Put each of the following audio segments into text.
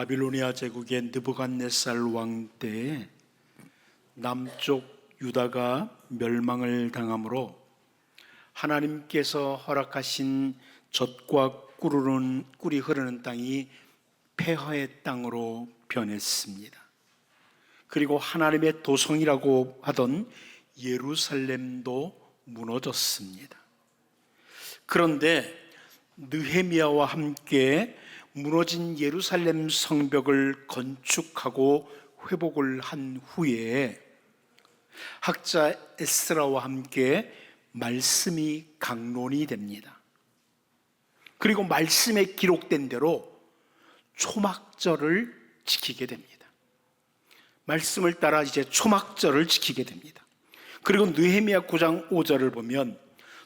바빌로니아 제국의 느부갓네살 왕 때에 남쪽 유다가 멸망을 당함으로 하나님께서 허락하신 젖과 꿀이 흐르는 땅이 폐허의 땅으로 변했습니다. 그리고 하나님의 도성이라고 하던 예루살렘도 무너졌습니다. 그런데 느헤미야와 함께 무너진 예루살렘 성벽을 건축하고 회복을 한 후에 학자 에스라와 함께 말씀이 강론이 됩니다. 그리고 말씀에 기록된 대로 초막절을 지키게 됩니다. 말씀을 따라 이제 초막절을 지키게 됩니다. 그리고 느헤미야 9장 5절을 보면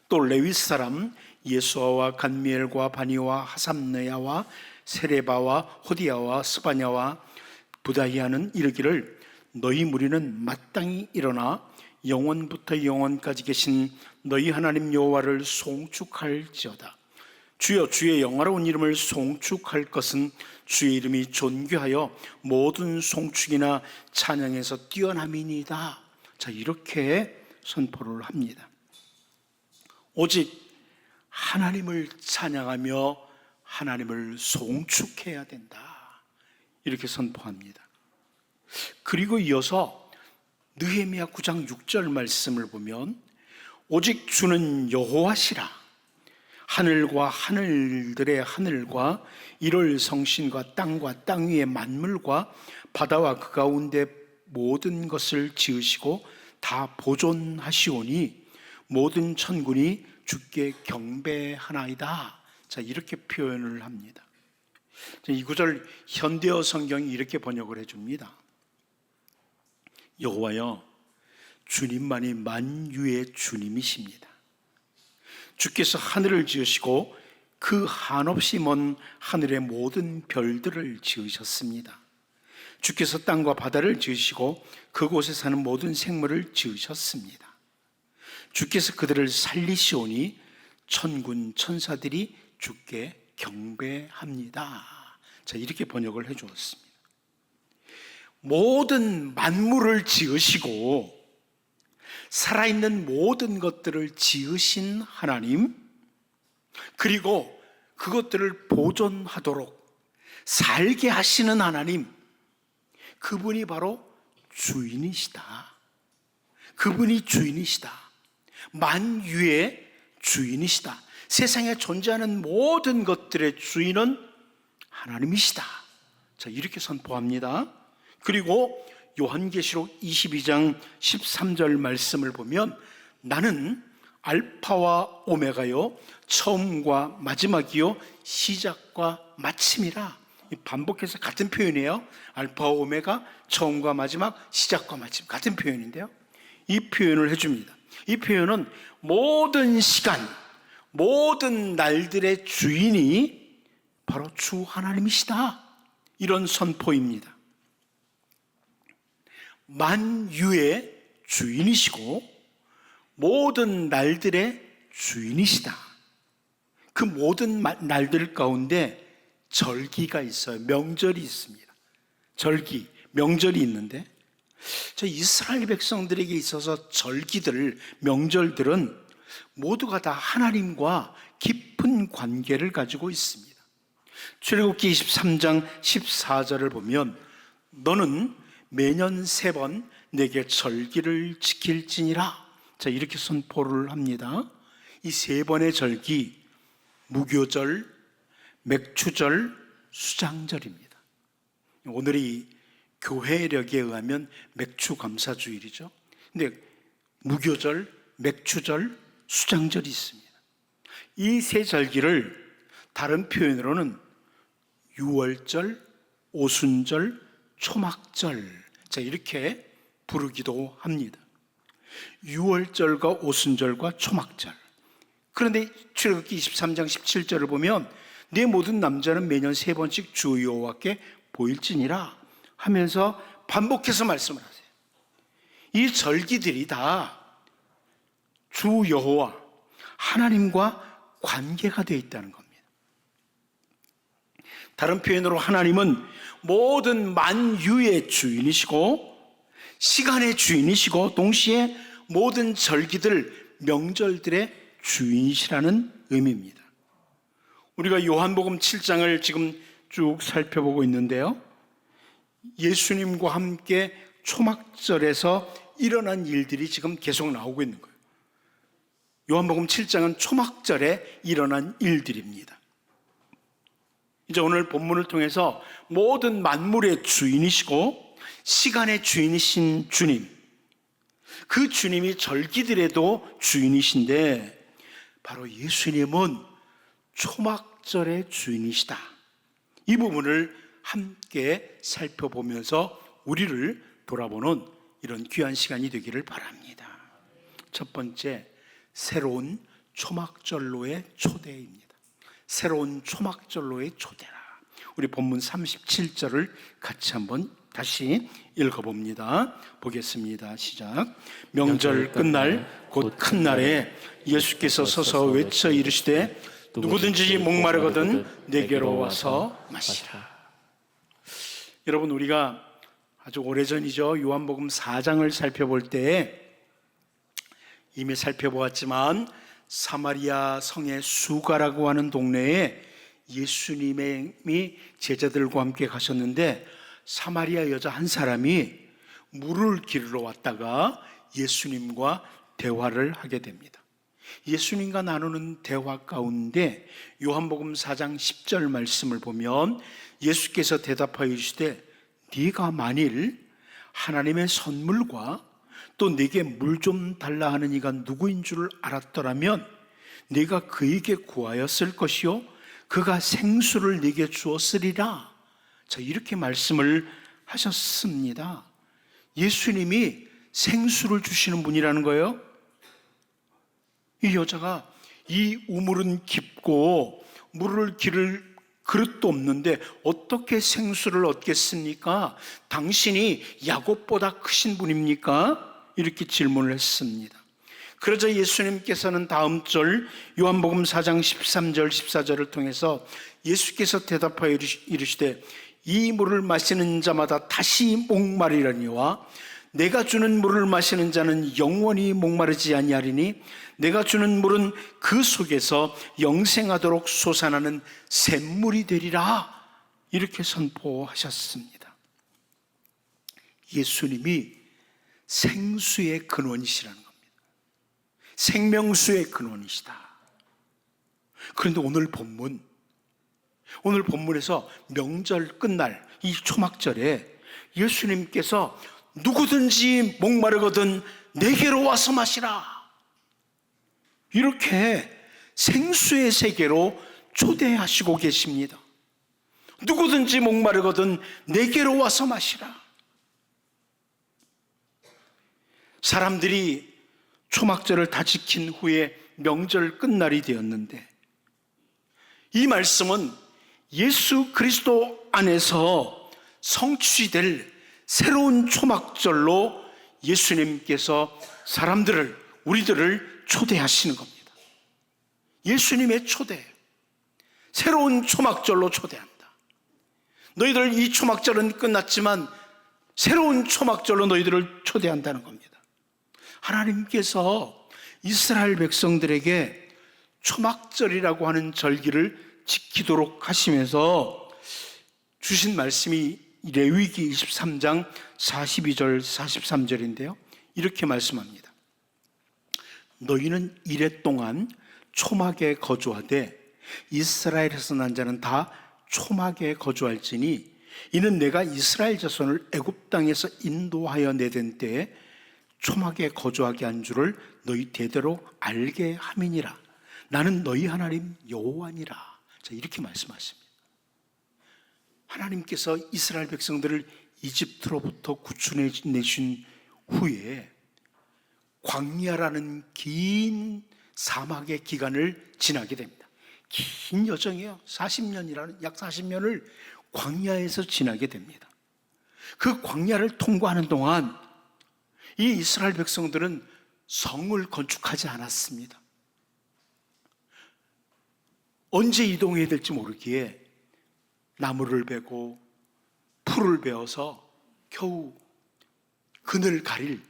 또 레위 사람 예수아와 간미엘과 바니와 하삼느야와 세레바와 호디야와 스바냐와 부다히아는 이르기를 너희 무리는 마땅히 일어나 영원부터 영원까지 계신 너희 하나님 여호와를 송축할지어다. 주여 주의 영화로운 이름을 송축할 것은 주의 이름이 존귀하여 모든 송축이나 찬양에서 뛰어남이니이다. 자, 이렇게 선포를 합니다. 오직 하나님을 찬양하며 하나님을 송축해야 된다. 이렇게 선포합니다. 그리고 이어서 느헤미야 9장 6절 말씀을 보면 오직 주는 여호와시라. 하늘과 하늘들의 하늘과 일월 성신과 땅과 땅 위의 만물과 바다와 그 가운데 모든 것을 지으시고 다 보존하시오니 모든 천군이 주께 경배하나이다. 자, 이렇게 표현을 합니다. 이 구절 현대어 성경이 이렇게 번역을 해줍니다. 여호와여, 주님만이 만유의 주님이십니다. 주께서 하늘을 지으시고 그 한없이 먼 하늘의 모든 별들을 지으셨습니다. 주께서 땅과 바다를 지으시고 그곳에 사는 모든 생물을 지으셨습니다. 주께서 그들을 살리시오니 천군 천사들이 주께 경배합니다. 자, 이렇게 번역을 해 주었습니다. 모든 만물을 지으시고 살아있는 모든 것들을 지으신 하나님, 그리고 그것들을 보존하도록 살게 하시는 하나님, 그분이 바로 주인이시다. 그분이 주인이시다. 만유의 주인이시다. 세상에 존재하는 모든 것들의 주인은 하나님이시다. 자, 이렇게 선포합니다. 그리고 요한계시록 22장 13절 말씀을 보면 나는 알파와 오메가요 처음과 마지막이요 시작과 마침이라. 반복해서 같은 표현이에요. 알파와 오메가, 처음과 마지막, 시작과 마침, 같은 표현인데요, 이 표현을 해줍니다. 이 표현은 모든 시간, 모든 날들의 주인이 바로 주 하나님이시다, 이런 선포입니다. 만유의 주인이시고 모든 날들의 주인이시다. 그 모든 날들 가운데 절기가 있어요. 명절이 있습니다. 절기, 명절이 있는데 이스라엘 백성들에게 있어서 절기들, 명절들은 모두가 다 하나님과 깊은 관계를 가지고 있습니다. 출애굽기 23장 14절을 보면 너는 매년 3번 내게 절기를 지킬지니라. 자, 이렇게 선포를 합니다. 이 3번의 절기, 무교절, 맥추절, 수장절입니다. 오늘이 교회력에 의하면 맥추감사주일이죠. 근데 무교절, 맥추절, 수장절이 있습니다. 이 3절기를 다른 표현으로는 유월절, 오순절, 초막절, 자, 이렇게 부르기도 합니다. 유월절과 오순절과 초막절. 그런데 출애굽기 23장 17절을 보면 내 모든 남자는 매년 3번씩 주 여호와께 보일지니라 하면서 반복해서 말씀을 하세요. 이 절기들이 다 주 여호와 하나님과 관계가 되어 있다는 겁니다. 다른 표현으로 하나님은 모든 만유의 주인이시고 시간의 주인이시고 동시에 모든 절기들, 명절들의 주인이시라는 의미입니다. 우리가 요한복음 7장을 지금 쭉 살펴보고 있는데요, 예수님과 함께 초막절에서 일어난 일들이 지금 계속 나오고 있는 거예요. 요한복음 7장은 초막절에 일어난 일들입니다. 이제 오늘 본문을 통해서 모든 만물의 주인이시고 시간의 주인이신 주님, 그 주님이 절기들에도 주인이신데 바로 예수님은 초막절의 주인이시다. 이 부분을 함께 살펴보면서 우리를 돌아보는 이런 귀한 시간이 되기를 바랍니다. 첫 번째, 새로운 초막절로의 초대입니다. 새로운 초막절로의 초대라. 우리 본문 37절을 같이 한번 다시 읽어봅니다. 보겠습니다. 시작. 명절 끝날 곧 큰 날에 예수께서 서서 외쳐 이르시되 누구든지 목마르거든 내게로 와서 마시라. 여러분, 우리가 아주 오래전이죠, 요한복음 4장을 살펴볼 때에 이미 살펴보았지만 사마리아 성의 수가라고 하는 동네에 예수님이 제자들과 함께 가셨는데 사마리아 여자 한 사람이 물을 기르러 왔다가 예수님과 대화를 하게 됩니다. 예수님과 나누는 대화 가운데 요한복음 4장 10절 말씀을 보면 예수께서 대답하여 이르시되 네가 만일 하나님의 선물과 또 네게 물 좀 달라 하는 이가 누구인 줄 알았더라면 네가 그에게 구하였을 것이요 그가 생수를 네게 주었으리라. 자, 이렇게 말씀을 하셨습니다. 예수님이 생수를 주시는 분이라는 거예요. 이 여자가 이 우물은 깊고 물을 기를 그릇도 없는데 어떻게 생수를 얻겠습니까? 당신이 야곱보다 크신 분입니까? 이렇게 질문을 했습니다. 그러자 예수님께서는 다음 절 요한복음 4장 13절 14절을 통해서 예수께서 대답하여 이르시되 이 물을 마시는 자마다 다시 목마르리니와 내가 주는 물을 마시는 자는 영원히 목마르지 아니하리니 내가 주는 물은 그 속에서 영생하도록 솟아나는 샘물이 되리라. 이렇게 선포하셨습니다. 예수님이 생수의 근원이시라는 겁니다. 생명수의 근원이시다. 그런데 오늘 본문에서 명절 끝날 이 초막절에 예수님께서 누구든지 목마르거든 내게로 와서 마시라. 이렇게 생수의 세계로 초대하시고 계십니다. 누구든지 목마르거든 내게로 와서 마시라. 사람들이 초막절을 다 지킨 후에 명절 끝날이 되었는데 이 말씀은 예수 그리스도 안에서 성취될 새로운 초막절로 예수님께서 우리들을 초대하시는 겁니다. 예수님의 초대, 새로운 초막절로 초대합니다. 너희들 이 초막절은 끝났지만 새로운 초막절로 너희들을 초대한다는 겁니다. 하나님께서 이스라엘 백성들에게 초막절이라고 하는 절기를 지키도록 하시면서 주신 말씀이 레위기 23장 42절 43절인데요 이렇게 말씀합니다. 너희는 이레 동안 초막에 거주하되 이스라엘에서 난 자는 다 초막에 거주할지니 이는 내가 이스라엘 자손을 애굽 땅에서 인도하여 내던 때에 초막에 거주하게 한 줄을 너희 대대로 알게 함이니라. 나는 너희 하나님 여호와니라. 자, 이렇게 말씀하십니다. 하나님께서 이스라엘 백성들을 이집트로부터 구출해내신 후에 광야라는 긴 사막의 기간을 지나게 됩니다. 긴 여정이에요. 40년이라는 약 40년을 광야에서 지나게 됩니다. 그 광야를 통과하는 동안 이 이스라엘 백성들은 성을 건축하지 않았습니다. 언제 이동해야 될지 모르기에 나무를 베고 풀을 베어서 겨우 그늘 가릴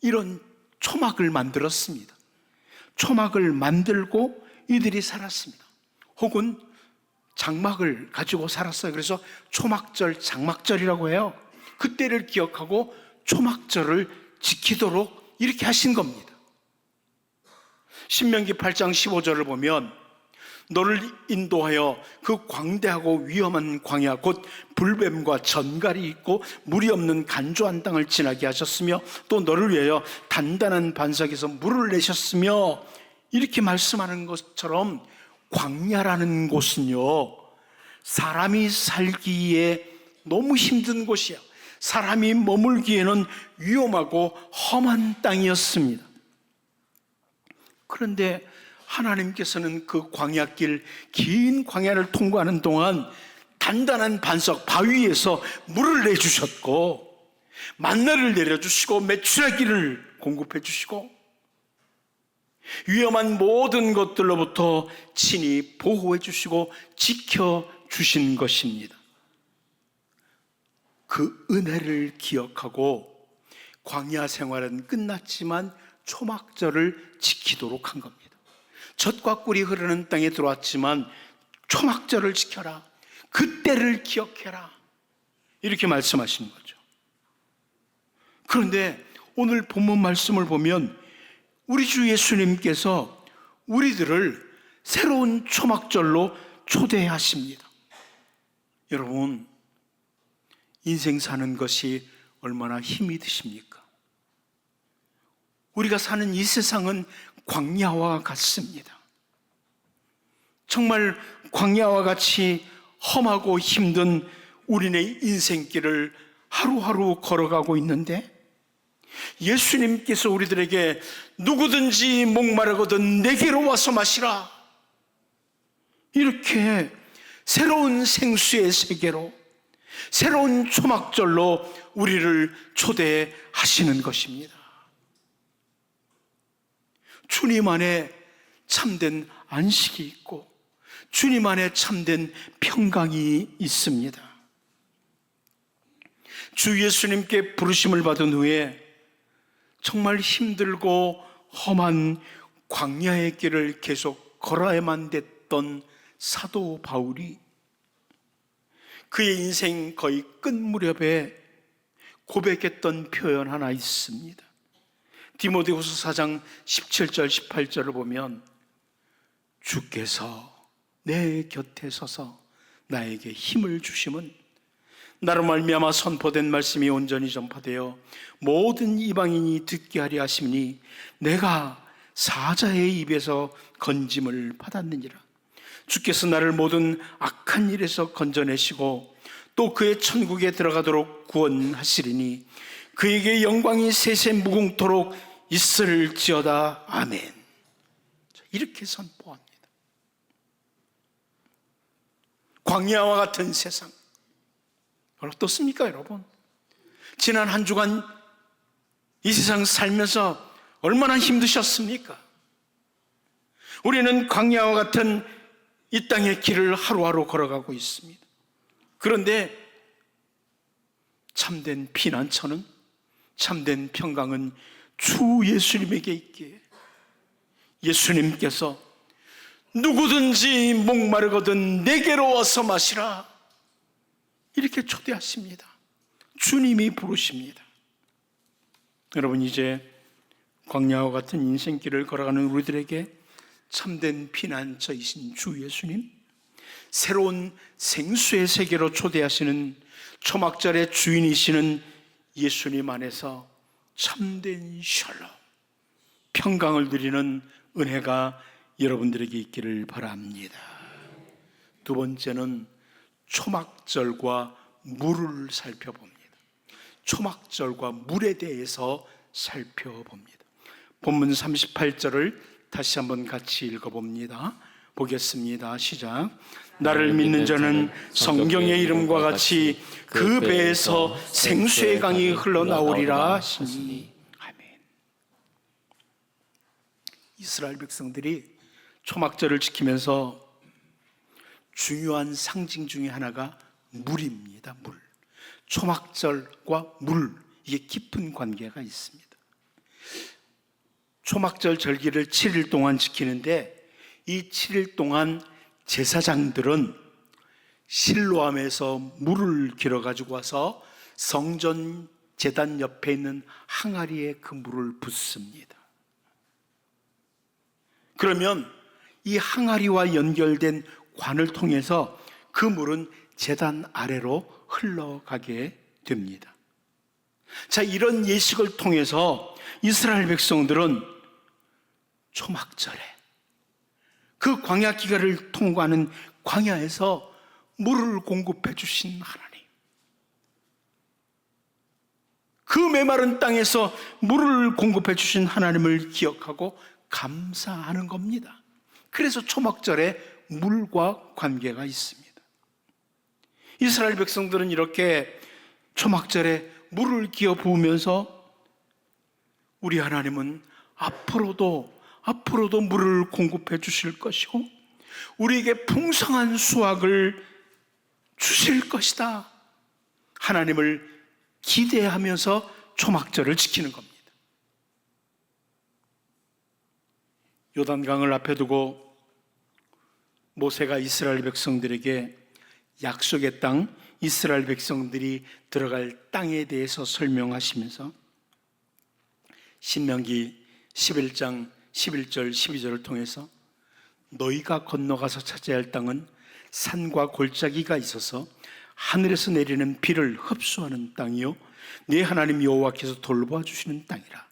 이런 초막을 만들었습니다. 초막을 만들고 이들이 살았습니다. 혹은 장막을 가지고 살았어요. 그래서 초막절, 장막절이라고 해요. 그때를 기억하고 초막절을 지키도록 이렇게 하신 겁니다. 신명기 8장 15절을 보면 너를 인도하여 그 광대하고 위험한 광야 곧 불뱀과 전갈이 있고 물이 없는 간조한 땅을 지나게 하셨으며 또 너를 위하여 단단한 반석에서 물을 내셨으며 이렇게 말씀하는 것처럼 광야라는 곳은요, 사람이 살기에 너무 힘든 곳이에요. 사람이 머물기에는 위험하고 험한 땅이었습니다. 그런데 하나님께서는 그 광야길, 긴 광야를 통과하는 동안 단단한 반석, 바위에서 물을 내주셨고 만나를 내려주시고 메추라기를 공급해 주시고 위험한 모든 것들로부터 친히 보호해 주시고 지켜주신 것입니다. 그 은혜를 기억하고 광야 생활은 끝났지만 초막절을 지키도록 한 겁니다. 젖과 꿀이 흐르는 땅에 들어왔지만 초막절을 지켜라. 그때를 기억해라. 이렇게 말씀하신 거죠. 그런데 오늘 본문 말씀을 보면 우리 주 예수님께서 우리들을 새로운 초막절로 초대하십니다. 여러분, 인생 사는 것이 얼마나 힘이 드십니까? 우리가 사는 이 세상은 광야와 같습니다. 정말 광야와 같이 험하고 힘든 우리네 인생길을 하루하루 걸어가고 있는데 예수님께서 우리들에게 누구든지 목마르거든 내게로 와서 마시라, 이렇게 새로운 생수의 세계로, 새로운 초막절로 우리를 초대하시는 것입니다. 주님 안에 참된 안식이 있고 주님 안에 참된 평강이 있습니다. 주 예수님께 부르심을 받은 후에 정말 힘들고 험한 광야의 길을 계속 걸어야만 됐던 사도 바울이 그의 인생 거의 끝 무렵에 고백했던 표현 하나 있습니다. 디모데후서 4장 17절 18절을 보면 주께서 내 곁에 서서 나에게 힘을 주심은 나로 말미암아 선포된 말씀이 온전히 전파되어 모든 이방인이 듣게 하려 하심이니 내가 사자의 입에서 건짐을 받았느니라. 주께서 나를 모든 악한 일에서 건져내시고 또 그의 천국에 들어가도록 구원하시리니 그에게 영광이 세세 무궁토록 있을지어다. 아멘. 이렇게 선포합니다. 광야와 같은 세상 어떻습니까, 여러분? 지난 한 주간 이 세상 살면서 얼마나 힘드셨습니까? 우리는 광야와 같은 이 땅의 길을 하루하루 걸어가고 있습니다. 그런데 참된 피난처는, 참된 평강은 주 예수님에게 있기에 예수님께서 누구든지 목마르거든 내게로 와서 마시라, 이렇게 초대하십니다. 주님이 부르십니다. 여러분, 이제 광야와 같은 인생길을 걸어가는 우리들에게 참된 피난처이신 주 예수님, 새로운 생수의 세계로 초대하시는 초막절의 주인이시는 예수님 안에서 참된 샬롬, 평강을 누리는 은혜가 여러분들에게 있기를 바랍니다. 두 번째는 초막절과 물을 살펴봅니다. 초막절과 물에 대해서 살펴봅니다. 본문 38절을 다시 한번 같이 읽어봅니다. 보겠습니다. 시작. 나를 믿는 자는 성경의 이름과 같이 그 배에서 생수의 강이 흘러나오리라 하시니. 아멘. 이스라엘 백성들이 초막절을 지키면서 중요한 상징 중에 하나가 물입니다. 물. 초막절과 물, 이게 깊은 관계가 있습니다. 초막절 절기를 7일 동안 지키는데 이 7일 동안 제사장들은 실로암에서 물을 길어 가지고 와서 성전 제단 옆에 있는 항아리에 그 물을 붓습니다. 그러면 이 항아리와 연결된 관을 통해서 그 물은 제단 아래로 흘러가게 됩니다. 자, 이런 예식을 통해서 이스라엘 백성들은 초막절에 그 광야 기간을 통과하는 광야에서 물을 공급해 주신 하나님, 그 메마른 땅에서 물을 공급해 주신 하나님을 기억하고 감사하는 겁니다. 그래서 초막절에 물과 관계가 있습니다. 이스라엘 백성들은 이렇게 초막절에 물을 기어 부으면서 우리 하나님은 앞으로도 물을 공급해 주실 것이고 우리에게 풍성한 수확을 주실 것이다, 하나님을 기대하면서 초막절을 지키는 겁니다. 요단강을 앞에 두고 모세가 이스라엘 백성들에게 약속의 땅, 이스라엘 백성들이 들어갈 땅에 대해서 설명하시면서 신명기 11장 11절 12절을 통해서 너희가 건너가서 차지해야 할 땅은 산과 골짜기가 있어서 하늘에서 내리는 비를 흡수하는 땅이요 네 하나님 여호와께서 돌보아 주시는 땅이라.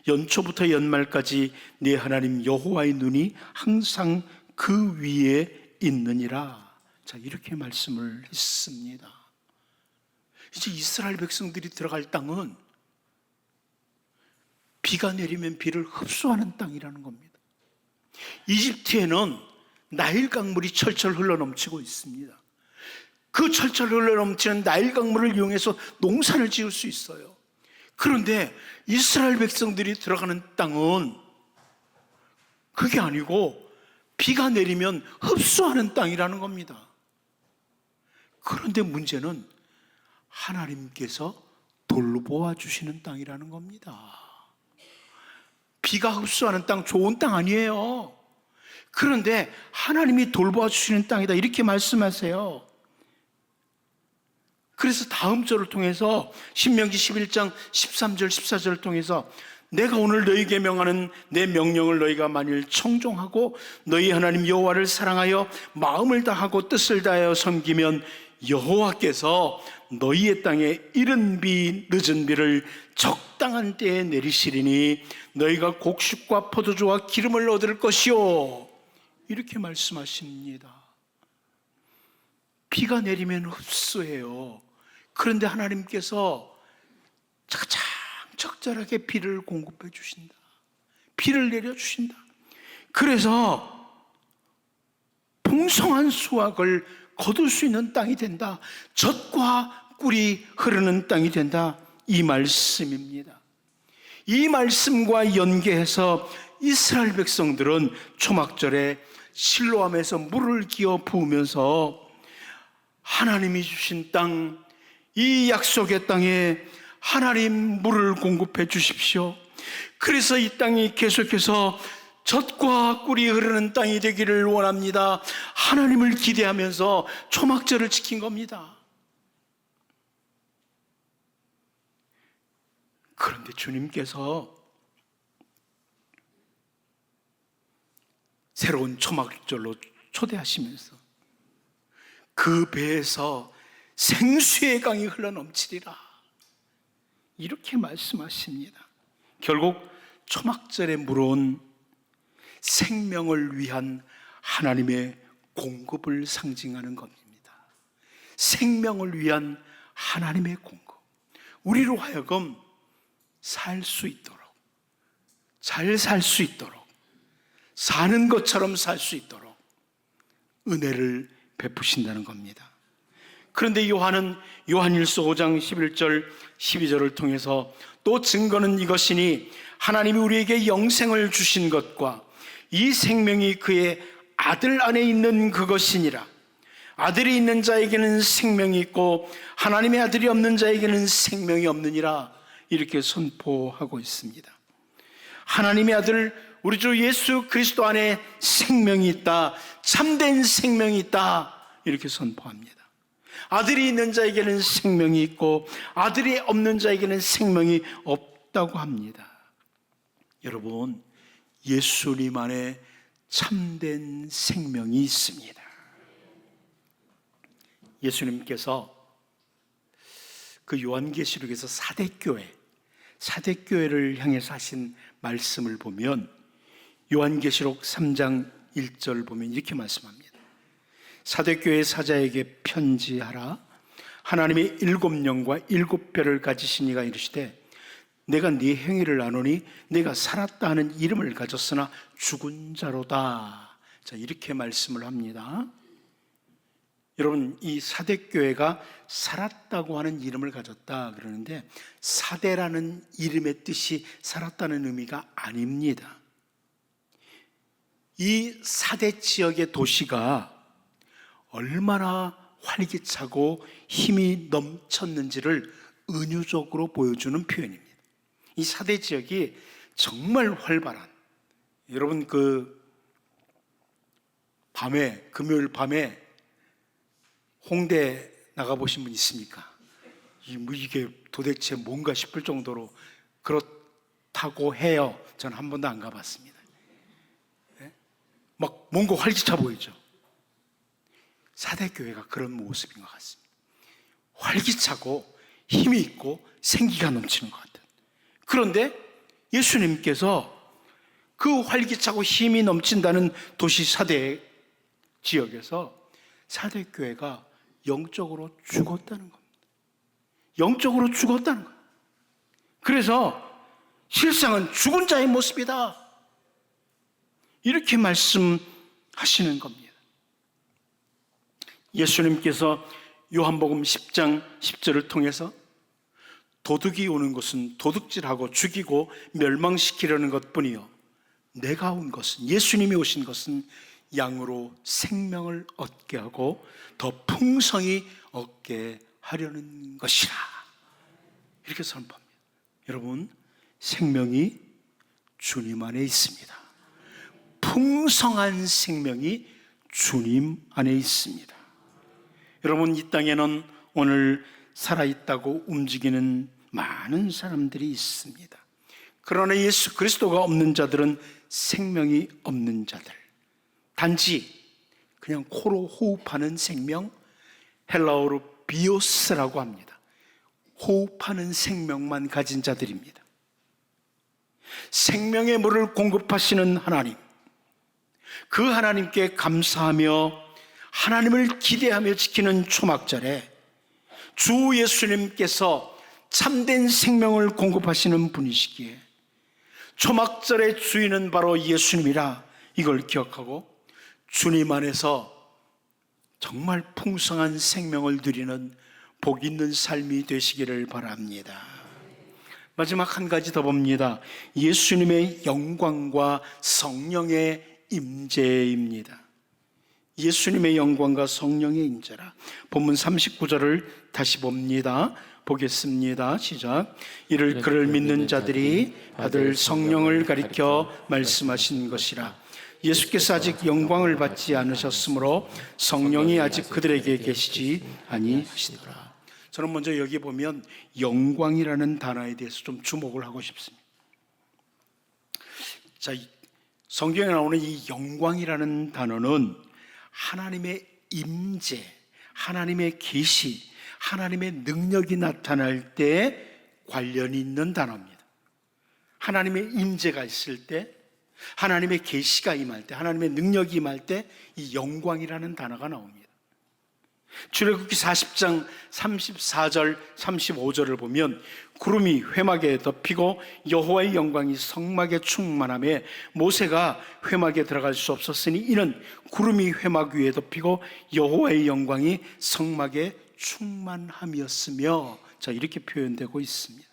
연초부터 연말까지 네 하나님 여호와의 눈이 항상 그 위에 있느니라. 자, 이렇게 말씀을 했습니다. 이제 이스라엘 백성들이 들어갈 땅은 비가 내리면 비를 흡수하는 땅이라는 겁니다. 이집트에는 나일 강물이 철철 흘러넘치고 있습니다. 그 철철 흘러넘치는 나일 강물을 이용해서 농사를 지을 수 있어요. 그런데 이스라엘 백성들이 들어가는 땅은 그게 아니고 비가 내리면 흡수하는 땅이라는 겁니다. 그런데 문제는 하나님께서 돌보아 주시는 땅이라는 겁니다. 비가 흡수하는 땅, 좋은 땅 아니에요. 그런데 하나님이 돌보아 주시는 땅이다, 이렇게 말씀하세요. 그래서 다음 절을 통해서 신명기 11장 13절 14절을 통해서 내가 오늘 너희에게 명하는 내 명령을 너희가 만일 청종하고 너희 하나님 여호와를 사랑하여 마음을 다하고 뜻을 다하여 섬기면 여호와께서 너희의 땅에 이른 비 늦은 비를 적당한 때에 내리시리니 너희가 곡식과 포도주와 기름을 얻을 것이요, 이렇게 말씀하십니다. 비가 내리면 흡수해요. 그런데 하나님께서 가장 적절하게 비를 공급해 주신다. 비를 내려주신다. 그래서 풍성한 수확을 거둘 수 있는 땅이 된다. 젖과 꿀이 흐르는 땅이 된다. 이 말씀입니다. 이 말씀과 연계해서 이스라엘 백성들은 초막절에 실로암에서 물을 기어 부으면서 하나님이 주신 땅, 이 약속의 땅에 하나님 물을 공급해 주십시오. 그래서 이 땅이 계속해서 젖과 꿀이 흐르는 땅이 되기를 원합니다. 하나님을 기대하면서 초막절을 지킨 겁니다. 그런데 주님께서 새로운 초막절로 초대하시면서 그 배에서 생수의 강이 흘러넘치리라, 이렇게 말씀하십니다. 결국 초막절의 물은 생명을 위한 하나님의 공급을 상징하는 겁니다. 생명을 위한 하나님의 공급, 우리로 하여금 살 수 있도록, 잘 살 수 있도록, 사는 것처럼 살 수 있도록 은혜를 베푸신다는 겁니다. 그런데 요한은 요한일서 5장 11절 12절을 통해서 또 증거는 이것이니 하나님이 우리에게 영생을 주신 것과 이 생명이 그의 아들 안에 있는 그것이니라. 아들이 있는 자에게는 생명이 있고 하나님의 아들이 없는 자에게는 생명이 없느니라, 이렇게 선포하고 있습니다. 하나님의 아들 우리 주 예수 그리스도 안에 생명이 있다, 참된 생명이 있다, 이렇게 선포합니다. 아들이 있는 자에게는 생명이 있고 아들이 없는 자에게는 생명이 없다고 합니다. 여러분, 예수님 안에 참된 생명이 있습니다. 예수님께서 그 요한계시록에서 사대교회를 향해서 하신 말씀을 보면 요한계시록 3장 1절 보면 이렇게 말씀합니다. 사대교회 사자에게 편지하라. 하나님의 7영과 7별을 가지신 이가 이르시되 내가 네 행위를 아노니 내가 살았다 하는 이름을 가졌으나 죽은 자로다. 자, 이렇게 말씀을 합니다. 여러분, 이 사대교회가 살았다고 하는 이름을 가졌다 그러는데 사대라는 이름의 뜻이 살았다는 의미가 아닙니다. 이 사대 지역의 도시가 얼마나 활기차고 힘이 넘쳤는지를 은유적으로 보여주는 표현입니다. 이 사대 지역이 정말 활발한, 여러분 금요일 밤에 홍대 나가보신 분 있습니까? 이게 도대체 뭔가 싶을 정도로 그렇다고 해요. 저는 한 번도 안 가봤습니다. 막 뭔가 활기차 보이죠. 사대교회가 그런 모습인 것 같습니다. 활기차고 힘이 있고 생기가 넘치는 것 같아요. 그런데 예수님께서 그 활기차고 힘이 넘친다는 도시 사대 지역에서 사대교회가 영적으로 죽었다는 겁니다. 영적으로 죽었다는 거예요. 그래서 실상은 죽은 자의 모습이다, 이렇게 말씀하시는 겁니다. 예수님께서 요한복음 10장 10절을 통해서 도둑이 오는 것은 도둑질하고 죽이고 멸망시키려는 것뿐이요 내가 온 것은, 예수님이 오신 것은 양으로 생명을 얻게 하고 더 풍성히 얻게 하려는 것이라, 이렇게 선포합니다. 여러분, 생명이 주님 안에 있습니다. 풍성한 생명이 주님 안에 있습니다. 여러분, 이 땅에는 오늘 살아있다고 움직이는 많은 사람들이 있습니다. 그러나 예수 그리스도가 없는 자들은 생명이 없는 자들, 단지 그냥 코로 호흡하는 생명, 헬라어로 비오스라고 합니다. 호흡하는 생명만 가진 자들입니다. 생명의 물을 공급하시는 하나님, 그 하나님께 감사하며 하나님을 기대하며 지키는 초막절에 주 예수님께서 참된 생명을 공급하시는 분이시기에 초막절의 주인은 바로 예수님이라, 이걸 기억하고 주님 안에서 정말 풍성한 생명을 누리는 복 있는 삶이 되시기를 바랍니다. 마지막 한 가지 더 봅니다. 예수님의 영광과 성령의 임재입니다. 예수님의 영광과 성령의 임재라. 본문 39절을 다시 봅니다. 보겠습니다. 시작. 이를 그를 믿는 자들이 받을 성령을 가리켜 말씀하신 것이라. 예수께서 아직 영광을 받지 않으셨으므로 성령이 아직 그들에게 계시지 아니하시더라. 저는 먼저 여기 보면 영광이라는 단어에 대해서 좀 주목을 하고 싶습니다. 자, 성경에 나오는 이 영광이라는 단어는 하나님의 임재, 하나님의 계시, 하나님의 능력이 나타날 때 관련이 있는 단어입니다. 하나님의 임재가 있을 때, 하나님의 계시가 임할 때, 하나님의 능력이 임할 때 이 영광이라는 단어가 나옵니다. 출애굽기 40장 34절 35절을 보면 구름이 회막에 덮이고 여호와의 영광이 성막에 충만하며 모세가 회막에 들어갈 수 없었으니 이는 구름이 회막 위에 덮이고 여호와의 영광이 성막에 충만함이었으며, 자, 이렇게 표현되고 있습니다.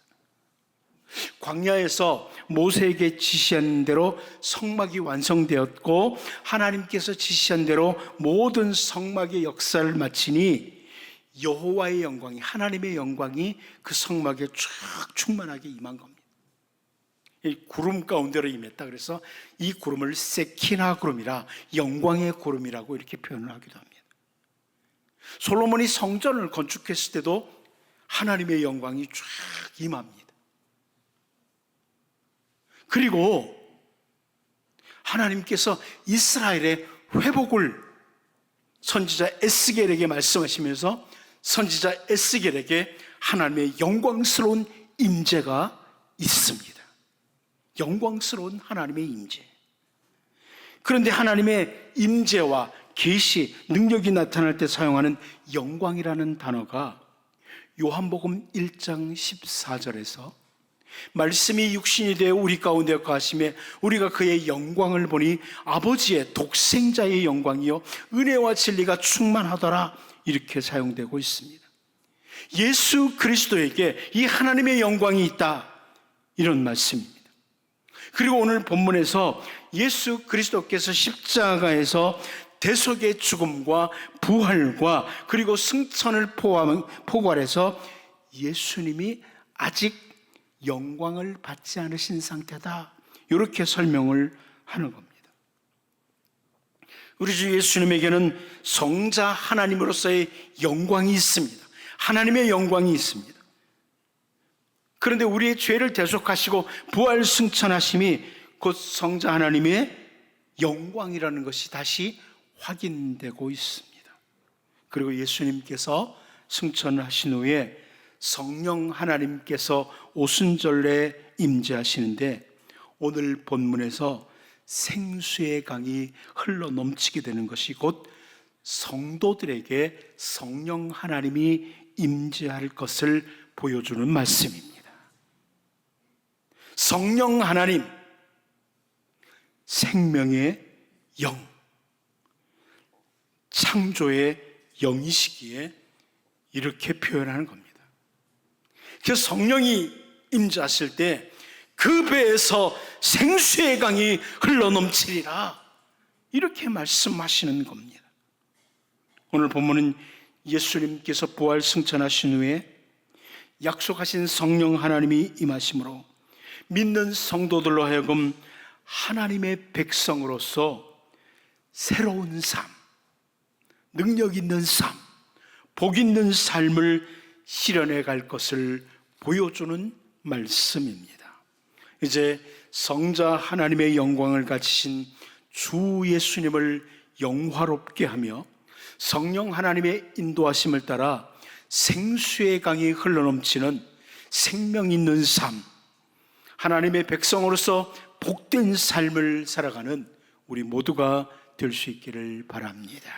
광야에서 모세에게 지시한 대로 성막이 완성되었고 하나님께서 지시한 대로 모든 성막의 역사를 마치니 여호와의 영광이, 하나님의 영광이 그 성막에 쫙 충만하게 임한 겁니다. 이 구름 가운데로 임했다. 그래서 이 구름을 세키나 구름이라, 영광의 구름이라고 이렇게 표현을 하기도 합니다. 솔로몬이 성전을 건축했을 때도 하나님의 영광이 쫙 임합니다. 그리고 하나님께서 이스라엘의 회복을 선지자 에스겔에게 말씀하시면서 선지자 에스겔에게 하나님의 영광스러운 임재가 있습니다. 영광스러운 하나님의 임재. 그런데 하나님의 임재와 계시, 능력이 나타날 때 사용하는 영광이라는 단어가 요한복음 1장 14절에서 말씀이 육신이 되어 우리 가운데 거하심에 우리가 그의 영광을 보니 아버지의 독생자의 영광이요 은혜와 진리가 충만하더라, 이렇게 사용되고 있습니다. 예수 그리스도에게 이 하나님의 영광이 있다, 이런 말씀입니다. 그리고 오늘 본문에서 예수 그리스도께서 십자가에서 대속의 죽음과 부활과 그리고 승천을 포괄해서 예수님이 아직 영광을 받지 않으신 상태다, 이렇게 설명을 하는 겁니다. 우리 주 예수님에게는 성자 하나님으로서의 영광이 있습니다. 하나님의 영광이 있습니다. 그런데 우리의 죄를 대속하시고 부활 승천하심이 곧 성자 하나님의 영광이라는 것이 다시 확인되고 있습니다. 그리고 예수님께서 승천하신 후에 성령 하나님께서 오순절에 임재하시는데 오늘 본문에서 생수의 강이 흘러 넘치게 되는 것이 곧 성도들에게 성령 하나님이 임재할 것을 보여주는 말씀입니다. 성령 하나님, 생명의 영, 창조의 영이시기에 이렇게 표현하는 겁니다. 그래서 성령이 임재하실 때 그 배에서 생수의 강이 흘러넘치리라, 이렇게 말씀하시는 겁니다. 오늘 본문은 예수님께서 부활 승천하신 후에 약속하신 성령 하나님이 임하심으로 믿는 성도들로 하여금 하나님의 백성으로서 새로운 삶, 능력 있는 삶, 복 있는 삶을 실현해 갈 것을 보여주는 말씀입니다. 이제 성자 하나님의 영광을 가지신 주 예수님을 영화롭게 하며 성령 하나님의 인도하심을 따라 생수의 강이 흘러넘치는 생명 있는 삶, 하나님의 백성으로서 복된 삶을 살아가는 우리 모두가 될 수 있기를 바랍니다.